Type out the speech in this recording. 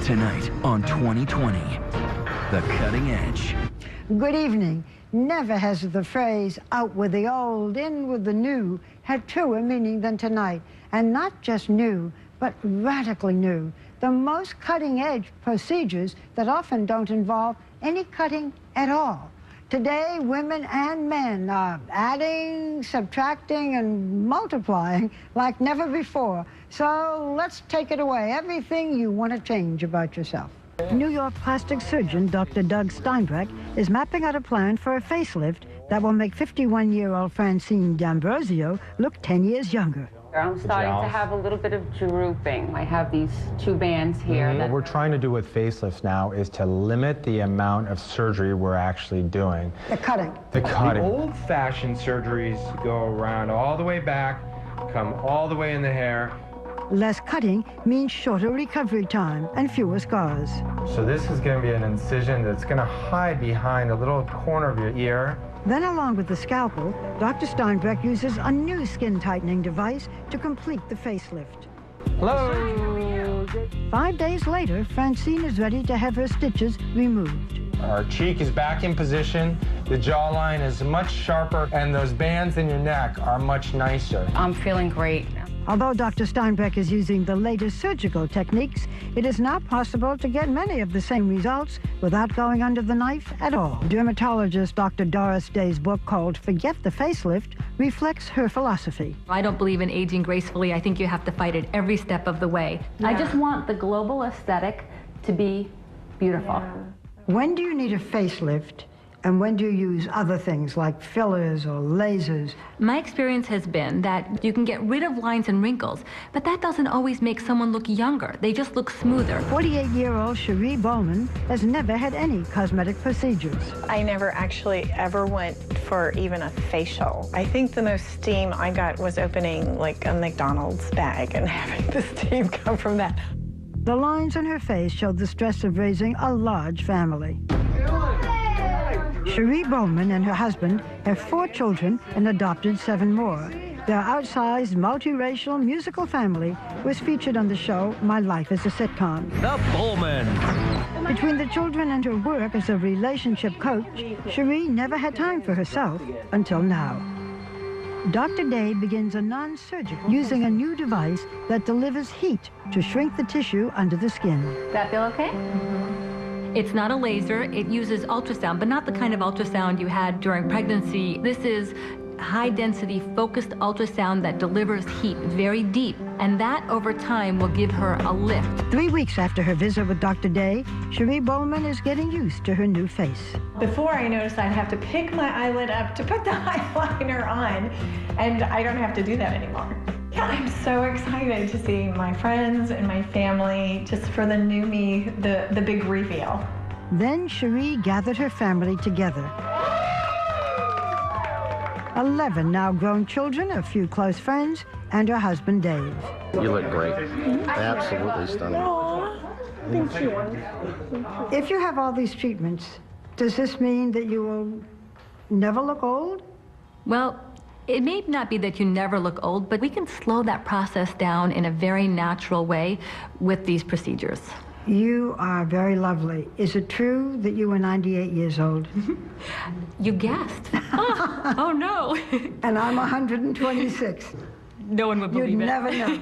Tonight on 2020, The Cutting Edge. Good evening. Never has the phrase, out with the old, in with the new, had truer meaning than tonight. And not just new, but radically new. The most cutting-edge procedures that often don't involve any cutting at all. Today, women and men are adding, subtracting, and multiplying like never before. So let's take it away. Everything you want to change about yourself. New York plastic surgeon Dr. Doug Steinbreck is mapping out a plan for a facelift that will make 51-year-old Francine D'Ambrosia look 10 years younger. I'm starting to have a little bit of drooping. I have these two bands here. What we're trying to do with facelifts now is to limit the amount of surgery we're actually doing. The cutting. The cutting. The old-fashioned surgeries go around all the way back, come all the way in the hair. Less cutting means shorter recovery time and fewer scars. So this is going to be an incision that's going to hide behind a little corner of your ear. Then, along with the scalpel, Dr. Steinbreck uses a new skin tightening device to complete the facelift. Hello. 5 days later, Francine is ready to have her stitches removed. Our cheek is back in position, the jawline is much sharper, and those bands in your neck are much nicer. I'm feeling great. Although Dr. Steinbreck is using the latest surgical techniques, it is now possible to get many of the same results without going under the knife at all. Dermatologist Dr. Doris Day's book called Forget the Facelift reflects her philosophy. I don't believe in aging gracefully. I think you have to fight it every step of the way. Yeah. I just want the global aesthetic to be beautiful. Yeah. When do you need a facelift? And when do you use other things like fillers or lasers? My experience has been that you can get rid of lines and wrinkles, but that doesn't always make someone look younger. They just look smoother. 48-year-old Sheree Bollman has never had any cosmetic procedures. I never actually ever went for even a facial. I think the most steam I got was opening like a McDonald's bag and having the steam come from that. The lines on her face showed the stress of raising a large family. Sheree Bollman and her husband have 4 children and adopted 7 more. Their outsized, multiracial musical family was featured on the show My Life as a Sitcom. The Bollmans. Between the children and her work as a relationship coach, Sheree never had time for herself until now. Dr. Day begins a non-surgical using a new device that delivers heat to shrink the tissue under the skin. That feel okay? It's not a laser. It uses ultrasound, but not the kind of ultrasound you had during pregnancy. This is high-density focused ultrasound that delivers heat very deep, and that over time will give her a lift. 3 weeks after her visit with Dr. Day, Sheree Bollman is getting used to her new face. Before I noticed I'd have to pick my eyelid up to put the eyeliner on, and I don't have to do that anymore. Yeah, I'm so excited to see my friends and my family, just for the new me, the big reveal. Then Sheree gathered her family together. 11 now grown children, a few close friends, and her husband Dave. You look great. Absolutely stunning. Thank you. If you have all these treatments, does this mean that you will never look old? Well, it may not be that you never look old, but we can slow that process down in a very natural way with these procedures. You are very lovely. Is it true that you were 98 years old? You guessed. Oh no. And I'm 126. No one would believe You'd it. never know.